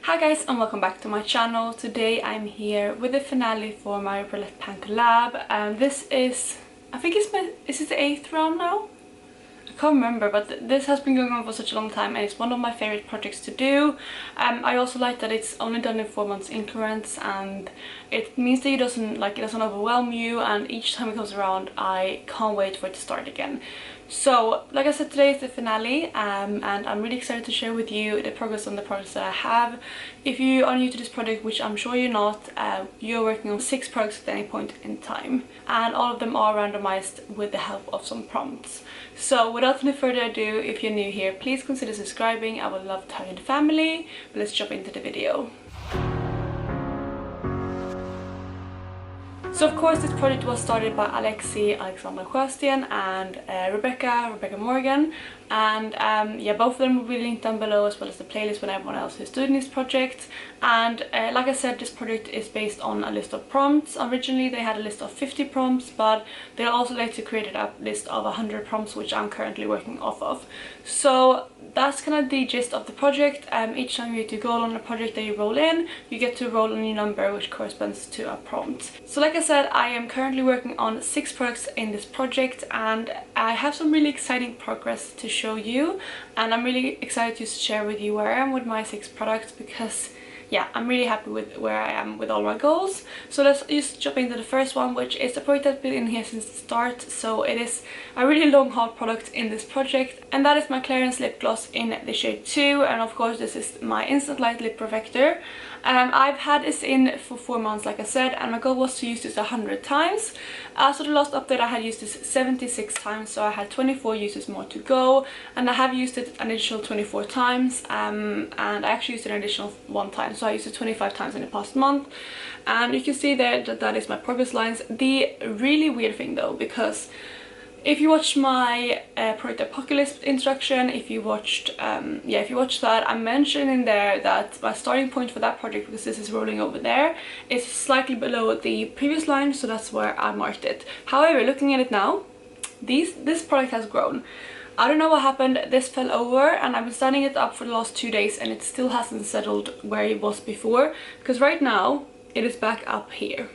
Hi guys and welcome back to my channel. Today I'm here with the finale for my Roulette Pan collab, and this is, I think is it the 8th round now? I can't remember, but this has been going on for such a long time and it's one of my favorite projects to do. I also like that it's only done in 4 months increments, and it means that it doesn't overwhelm you, and each time it comes around I can't wait for it to start again. So like I said, today is the finale, and I'm really excited to share with you the progress on the products that I have. If you are new to this project, which I'm sure you're not, you're working on 6 products at any point in time, and all of them are randomized with the help of some prompts. So without any further ado, if you're new here, please consider subscribing. I would love to have you in the family. But let's jump into the video. So of course this project was started by Alexandra and Rebecca Morgan, and yeah, both of them will be linked down below, as well as the playlist with everyone else who's doing this project. And like I said, this project is based on a list of prompts. Originally they had a list of 50 prompts, but they also later created a list of 100 prompts, which I'm currently working off of. So that's kind of the gist of the project. Each time you get to go on a project that you roll in, you get to roll a new number which corresponds to a prompt. So like I said, I am currently working on 6 products in this project, and I have some really exciting progress to show you, and I'm really excited to share with you where I am with my 6 products, because yeah, I'm really happy with where I am with all my goals. So let's just jump into the first one, which is a product that's been in here since the start. So it is a really long haul product in this project, and that is my Clarins lip gloss in the shade 2, and of course this is my Instant Light Lip Perfector. I've had this in for 4 months, like I said, and my goal was to use this 100 times. So the last update I had used this 76 times, so I had 24 uses more to go, and I have used it an additional 24 times, and I actually used it an additional 1 time, so I used it 25 times in the past month. And you can see there that that is my progress lines. The really weird thing though, because if you watched my Project Apocalypse introduction, if you watched that, I mentioned in there that my starting point for that project, because this is rolling over there, is slightly below the previous line, so that's where I marked it. However, looking at it now, this product has grown. I don't know what happened, this fell over, and I've been standing it up for the last 2 days and it still hasn't settled where it was before, because right now it is back up here.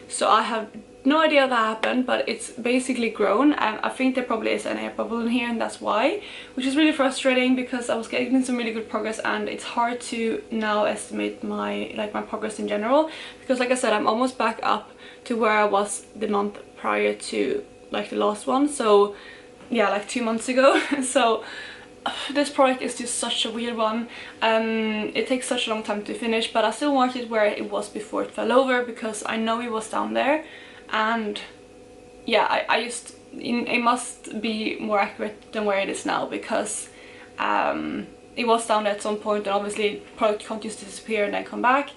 So I have no idea how that happened, but it's basically grown, and I think there probably is an air bubble in here, and that's why, which is really frustrating, because I was getting some really good progress, and it's hard to now estimate my progress in general, because like I said, I'm almost back up to where I was the month prior to like the last one, so yeah, like 2 months ago. So this product is just such a weird one. It takes such a long time to finish, but I still marked it where it was before it fell over, because I know it was down there. And yeah, it must be more accurate than where it is now, because it was down there at some point, and obviously product can't just disappear and then come back.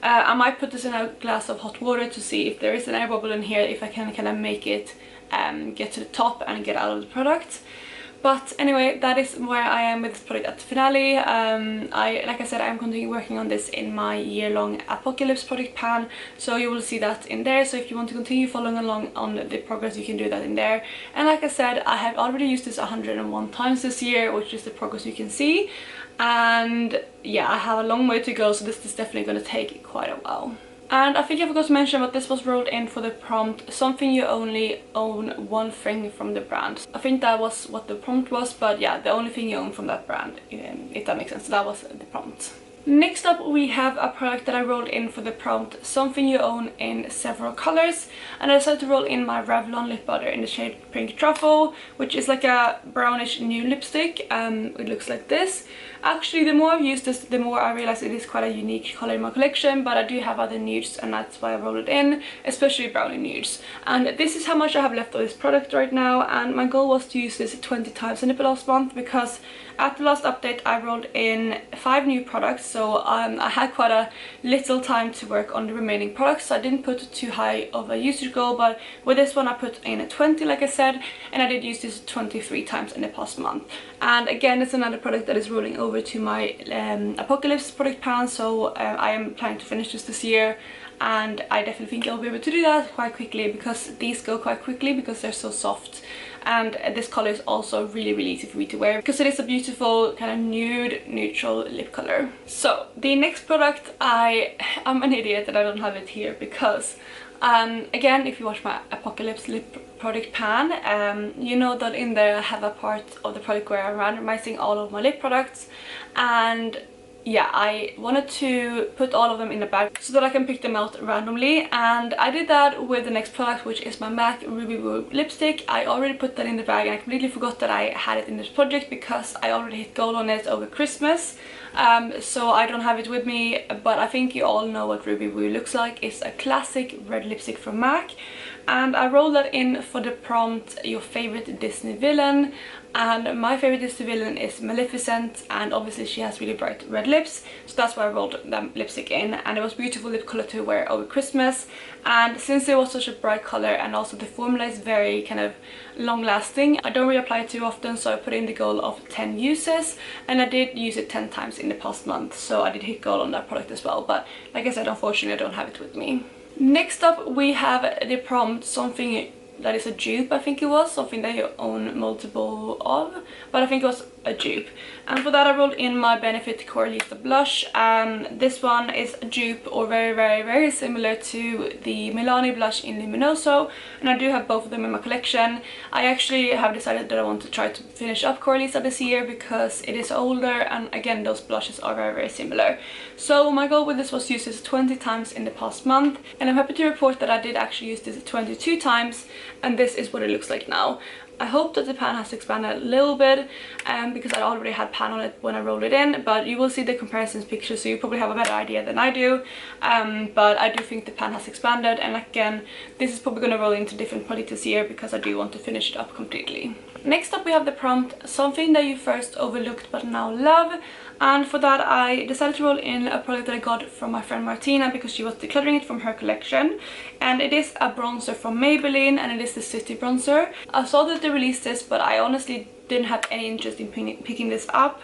I might put this in a glass of hot water to see if there is an air bubble in here, if I can kind of make it get to the top and get out of the product. But anyway, that is where I am with this product at the finale. Like I said, I'm continuing working on this in my year-long Apocalypse product pan, so you will see that in there. So if you want to continue following along on the progress, you can do that in there. And like I said, I have already used this 101 times this year, which is the progress you can see. And yeah, I have a long way to go, so this is definitely going to take quite a while. And I think I forgot to mention, but this was rolled in for the prompt, something you only own 1 thing from the brand. I think that was what the prompt was, but yeah, the only thing you own from that brand, if that makes sense. So that was the prompt. Next up, we have a product that I rolled in for the prompt, something you own in several colors, and I decided to roll in my Revlon lip butter in the shade Pink Truffle, which is like a brownish nude lipstick. It looks like this. Actually, the more I've used this, the more I realize it is quite a unique color in my collection, but I do have other nudes, and that's why I rolled it in, especially brownie nudes. And this is how much I have left of this product right now, and my goal was to use this 20 times in the last month, because at the last update I rolled in 5 new products, so I had quite a little time to work on the remaining products, so I didn't put too high of a usage goal. But with this one I put in a 20, like I said, and I did use this 23 times in the past month. And again, it's another product that is rolling over to my Apocalypse product pan, so I am planning to finish this year, and I definitely think I'll be able to do that quite quickly, because these go quite quickly because they're so soft. and this color is also really easy for me to wear because it is a beautiful kind of nude neutral lip color. So the next product, I'm an idiot that I don't have it here because again, if you watch my Apocalypse lip product pan, you know that in there I have a part of the product where I'm randomizing all of my lip products, and yeah, I wanted to put all of them in a bag so that I can pick them out randomly, and I did that with the next product, which is my MAC Ruby Woo lipstick. I already put that in the bag and I completely forgot that I had it in this project because I already hit gold on it over Christmas. So I don't have it with me, but I think you all know what Ruby Woo looks like. It's a classic red lipstick from MAC, and I rolled that in for the prompt your favorite Disney villain, and my favorite Disney villain is Maleficent, and obviously she has really bright red lips, so that's why I rolled that lipstick in, and it was beautiful lip color to wear over Christmas. And since it was such a bright color and also the formula is very kind of long lasting, I don't really apply it too often, so I put in the goal of 10 uses, and I did use it 10 times in the past month, so I did hit goal on that product as well. But like I said, unfortunately I don't have it with me. Next up we have the prompt something that is a dupe. I think it was something that you own multiple of, but I think it was a dupe, and for that I rolled in my Benefit Coralista blush. This one is a dupe or very similar to the Milani blush in Luminoso, and I do have both of them in my collection. I actually have decided that I want to try to finish up Coralista this year because it is older, and again those blushes are very similar. So my goal with this was to use this 20 times in the past month, and I'm happy to report that I did actually use this 22 times, and this is what it looks like now. I hope that the pan has expanded a little bit because I already had pan on it when I rolled it in, but you will see the comparisons picture, so you probably have a better idea than I do. But I do think the pan has expanded, and again this is probably going to roll into different products this year because I do want to finish it up completely. Next up we have the prompt something that you first overlooked but now love, and for that I decided to roll in a product that I got from my friend Martina because she was decluttering it from her collection, and it is a bronzer from Maybelline, and it is the City bronzer. I saw that they released this, but I honestly didn't have any interest in picking this up,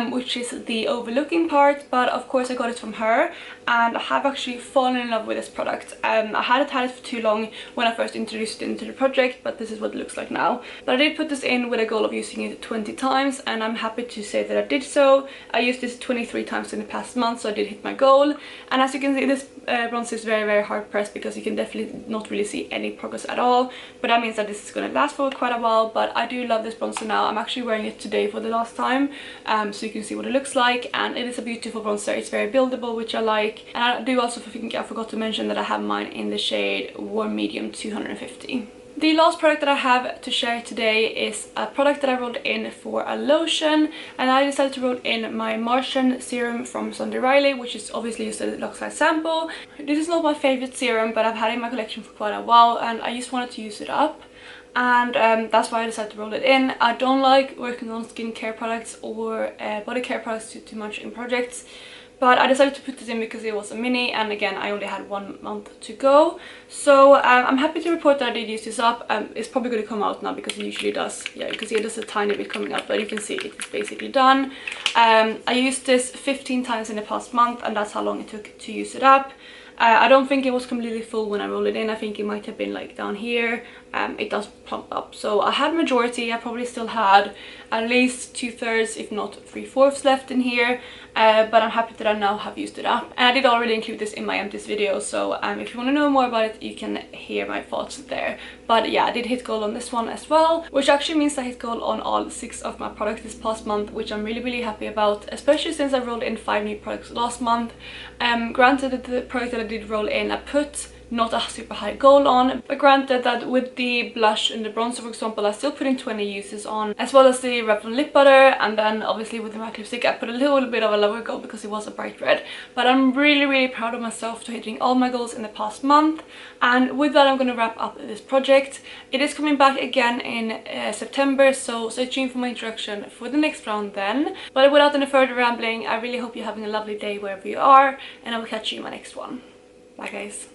which is the overlooking part, but of course I got it from her and I have actually fallen in love with this product. I hadn't had it for too long when I first introduced it into the project, but this is what it looks like now. But I did put this in with a goal of using it 20 times, and I'm happy to say that I did so. I used this 23 times in the past month, so I did hit my goal. And as you can see, this bronzer is very hard pressed because you can definitely not really see any progress at all, but that means that this is going to last for quite a while. But I do love this bronzer now. I'm actually wearing it today for the last time, so you can see what it looks like, and it is a beautiful bronzer. It's very buildable, which I like, and I do also think I forgot to mention that I have mine in the shade Warm Medium 250. The last product that I have to share today is a product that I rolled in for a lotion, and I decided to roll in my Martian serum from Sunday Riley, which is obviously just a deluxe size sample. This is not my favorite serum, but I've had it in my collection for quite a while and I just wanted to use it up, and that's why I decided to roll it in. I don't like working on skincare products or body care products too much in projects, but I decided to put this in because it was a mini, and again I only had 1 month to go. So I'm happy to report that I did use this up. It's probably going to come out now because it usually does. Yeah, you can see there's a tiny bit coming up, but you can see it's basically done. I used this 15 times in the past month, and that's how long it took to use it up. I don't think it was completely full when I rolled it in. I think it might have been like down here. It does plump up, so I had majority. I probably still had at least 2/3 if not 3/4 left in here, but I'm happy that I now have used it up, and I did already include this in my empties video, so if you want to know more about it you can hear my thoughts there. But yeah, I did hit goal on this one as well, which actually means I hit goal on all 6 of my products this past month, which I'm really happy about, especially since I rolled in 5 new products last month. Granted that the product that I did roll in I put not a super high goal on, but granted that with the blush and the bronzer, for example, I still put in 20 uses on, as well as the Revlon lip butter, and then obviously with the MAC lipstick I put a little bit of a lower goal because it was a bright red. But I'm really proud of myself for hitting all my goals in the past month, and with that I'm going to wrap up this project. It is coming back again in September, so stay tuned for my introduction for the next round then. But without any further rambling, I really hope you're having a lovely day wherever you are, and I will catch you in my next one. Bye guys.